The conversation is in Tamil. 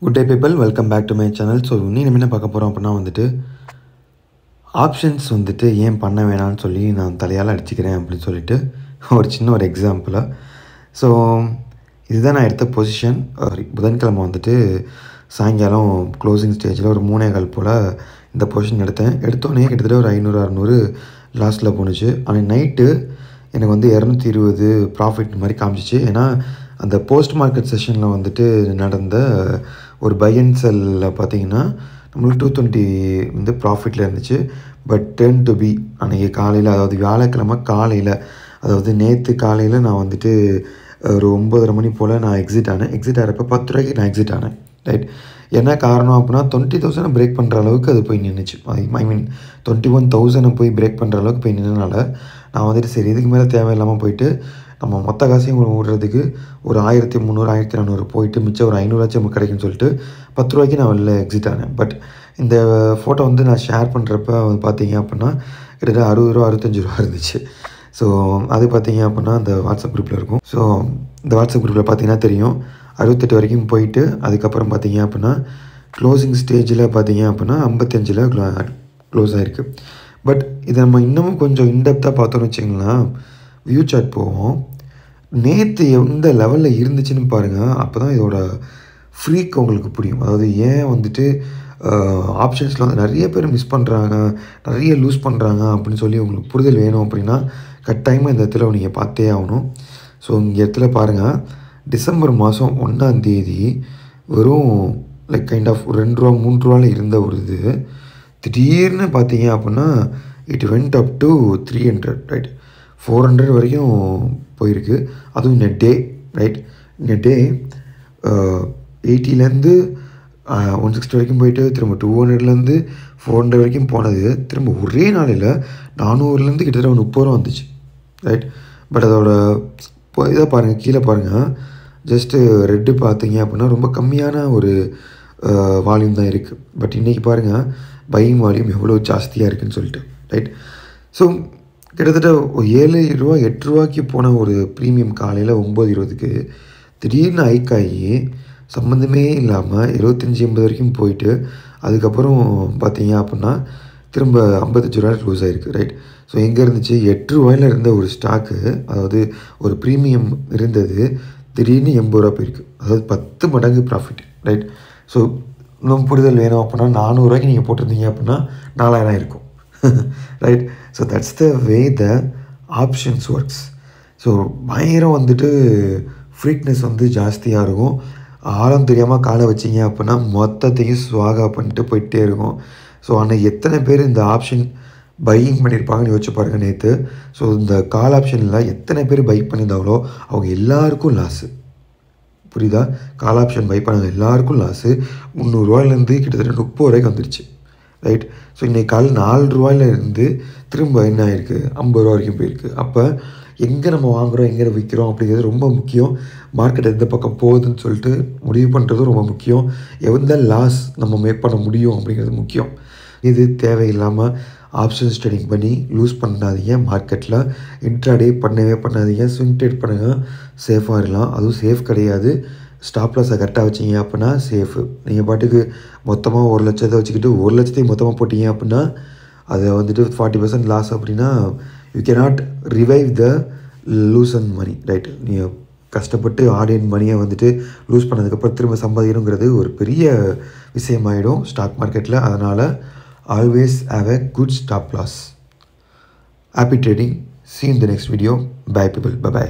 Good day people, welcome back to my channel. So இன்னும் என்ன பார்க்க போகிறோம் அப்படின்னா ஆப்ஷன்ஸ் ஏன் பண்ண வேணாம்னு சொல்லி நான் தலையால் அடிச்சுக்கிறேன் அப்படின்னு சொல்லிட்டு ஒரு சின்ன ஒரு எக்ஸாம்பிளாக. ஸோ இதுதான் நான் எடுத்த பொசிஷன். புதன்கிழமை சாயங்காலம் க்ளோசிங் ஸ்டேஜில் ஒரு 3:15 போல் இந்த பொசிஷன் எடுத்தோடனே கிட்டத்தட்ட ஒரு 500-600 லாஸ்ட்டில் போணுச்சு. ஆனால் நைட்டு எனக்கு 220 ப்ராஃபிட் மாதிரி காமிச்சிச்சு. ஏன்னா அந்த போஸ்ட் மார்க்கெட் செஷனில் நடந்த ஒரு பை அண்ட் செல்லில் பார்த்தீங்கன்னா நம்மளுக்கு 220 ப்ராஃபிட்டில் இருந்துச்சு. பட் டர்ன் டு பி அன்றைக்கி காலையில், அதாவது வியாழக்கிழமை காலையில், அதாவது நேற்று காலையில் நான் ஒரு 9:30 மணி போல் நான் எக்ஸிட் ஆகிறப்ப 10 ரூபாய்க்கு நான் எக்ஸிட் ஆனேன். ரைட். என்ன காரணம் அப்படின்னா 20,000 பிரேக் பண்ணுற அளவுக்கு அது போய் நின்றுச்சு. ஐ மீன் 21,000 போய் பிரேக் பண்ணுற அளவுக்கு போய் நின்றனால நான் சரி இதுக்கு மேலே தேவையில்லாமல் போயிட்டு நம்ம மொத்த காசையும் விடுறதுக்கு ஒரு 1,300-1,400 போயிட்டு மிச்சம் ஒரு 500 நமக்கு கிடைக்குன்னு சொல்லிட்டு 10 ரூபாய்க்கு நான் வெளில எக்ஸிட் ஆனேன். பட் இந்த ஃபோட்டோ நான் ஷேர் பண்ணுறப்ப பார்த்தீங்க அப்படின்னா கிட்டத்தட்ட 60 ரூபா 65 ரூபா இருந்துச்சு. ஸோ அது பார்த்தீங்க அப்படின்னா அந்த வாட்ஸ்அப் குரூப்பில் இருக்கும். ஸோ இந்த வாட்ஸ்அப் குரூப்பில் பார்த்தீங்கன்னா தெரியும் 68 வரைக்கும் போயிட்டு அதுக்கப்புறம் பார்த்தீங்க அப்படின்னா க்ளோசிங் ஸ்டேஜில் பார்த்தீங்க அப்படின்னா 55 க்ளோஸ் ஆகிருக்கு. பட் இதை நம்ம இன்னமும் கொஞ்சம் இன்டெப்த்தாக பார்த்தோன்னு வச்சிங்களேன், வியூ சார்ட் போவோம். நேற்று எந்த லெவலில் இருந்துச்சுன்னு பாருங்கள். அப்போ தான் இதோட ஃப்ரீக் உங்களுக்கு புரியும். அதாவது ஏன் ஆப்ஷன்ஸில் நிறைய பேர் மிஸ் பண்ணுறாங்க, நிறைய லூஸ் பண்ணுறாங்க அப்படின்னு சொல்லி உங்களுக்கு புரிதல் வேணும் அப்படின்னா கட்டாயமாக இந்த இடத்துல நீங்கள் பார்த்தே ஆகணும். ஸோ இங்கே இடத்துல பாருங்கள், டிசம்பர் மாதம் 1ஆம் தேதி வெறும் கைண்ட் ஆஃப் 2 ரூபா 3 ரூபாவில் இருந்த ஒரு இது திடீர்னு பார்த்தீங்க அப்படின்னா it went up to 300, right. 400 வரைக்கும் போயிருக்கு. அதுவும் இந்த டே, ரைட். இந்த டே 80லேருந்து 160 வரைக்கும் போயிட்டு திரும்ப 200லேருந்து 400 வரைக்கும் போனது. திரும்ப ஒரே நாளில் 400லேருந்து கிட்டத்தட்ட 30 ரூபா வந்துச்சு, ரைட். பட் அதோட இதை பாருங்கள், கீழே பாருங்கள், ஜஸ்ட்டு ரெட்டு பார்த்தீங்க அப்படின்னா ரொம்ப கம்மியான ஒரு வால்யூம் தான் இருக்குது. பட் இன்றைக்கி பாருங்கள் பையிங் வால்யூம் எவ்வளோ ஜாஸ்தியாக இருக்குதுன்னு சொல்லிட்டு, ரைட். ஸோ கிட்டத்தட்ட 7 ரூபா 8 ரூபாய்க்கு போன ஒரு ப்ரீமியம் காலையில் 9:20க்கு திடீர்னு ஹைக் ஆகி சம்மந்தமே இல்லாமல் 75-80 வரைக்கும் போயிட்டு அதுக்கப்புறம் பார்த்தீங்க அப்படின்னா திரும்ப 55 ரூபாய் க்ளோஸ் ஆகிருக்கு, ரைட். ஸோ எங்கே இருந்துச்சு, 8 ரூபாயில் இருந்த ஒரு ஸ்டாக்கு, அதாவது ஒரு ப்ரீமியம் இருந்தது, திடீர்னு 80 ரூபா போயிருக்கு. அதாவது 10 மடங்கு ப்ராஃபிட், ரைட். ஸோ இன்னும் புரிதல் வேணும் அப்படின்னா 400 ரூபாய்க்கு நீங்கள் போட்டிருந்தீங்க அப்படின்னா 4000 இருக்கும், right. So that's the way the options works. So பயங்கரம் ஃப்ரீக்னஸ் ஜாஸ்தியாக இருக்கும். ஆழம் தெரியாமல் காலை வச்சிங்க அப்படின்னா மொத்தத்தையும் ஸ்வாகா பண்ணிட்டு போயிட்டே இருக்கும். ஸோ அன்றைக்கி எத்தனை பேர் இந்த ஆப்ஷன் பையிங் பண்ணியிருப்பாங்கன்னு யோசிச்சு பாருங்கள் நேற்று. ஸோ இந்த கால் ஆப்ஷனில் எத்தனை பேர் பை பண்ணியிருந்தாங்களோ அவங்க எல்லாருக்கும் லாஸு, புரியுதா? கால் ஆப்ஷன் பை பண்ணாங்க எல்லாருக்கும் லாஸு. 300 ரூபாயிலேருந்து கிட்டத்தட்ட 30 ரூபாய்க்கு வந்துடுச்சு, ரைட். ஸோ இன்றைக்கி கால் 4 ரூபாயிலேருந்து திரும்ப என்ன ஆகிருக்கு, 50 ரூபா வரைக்கும் போயிருக்கு. அப்போ எங்கே நம்ம வாங்குகிறோம், எங்கே விற்கிறோம் அப்படிங்கிறது ரொம்ப முக்கியம். மார்க்கெட் எந்த பக்கம் போகுதுன்னு சொல்லிட்டு முடிவு பண்ணுறதும் ரொம்ப முக்கியம். எந்த லாஸ் நம்ம மேக் பண்ண முடியும் அப்படிங்கிறது முக்கியம். இது தேவையில்லாமல் ஆப்ஷன்ஸ் ட்ரேடிங் பண்ணி லூஸ் பண்ணாதீங்க. மார்க்கெட்டில் இன்ட்ராடே பண்ணாதீங்க. ஸ்விங் ட்ரேட் பண்ணுங்கள், சேஃபாக இருக்கலாம். அதுவும் சேஃப் கிடையாது. ஸ்டாப் லாஸை கரெக்டாக வச்சிங்க அப்படின்னா சேஃபு. நீங்கள் பாட்டுக்கு மொத்தமாக 1 லட்சத்தை வச்சுக்கிட்டு 1 லட்சத்தையும் மொத்தமாக போட்டிங்க அப்படின்னா அதை 40% லாஸ் அப்படின்னா you cannot revive the lose and money, right. நீங்கள் கஷ்டப்பட்டு ஆடியன் மணியை லூஸ் பண்ணதுக்கப்புறம் திரும்ப சம்பாதிக்கணுங்கிறது ஒரு பெரிய விஷயமாயிடும் ஸ்டாக் மார்க்கெட்டில். அதனால் always have a good stop loss. Happy trading. See you in the next video. Bye people. Bye bye.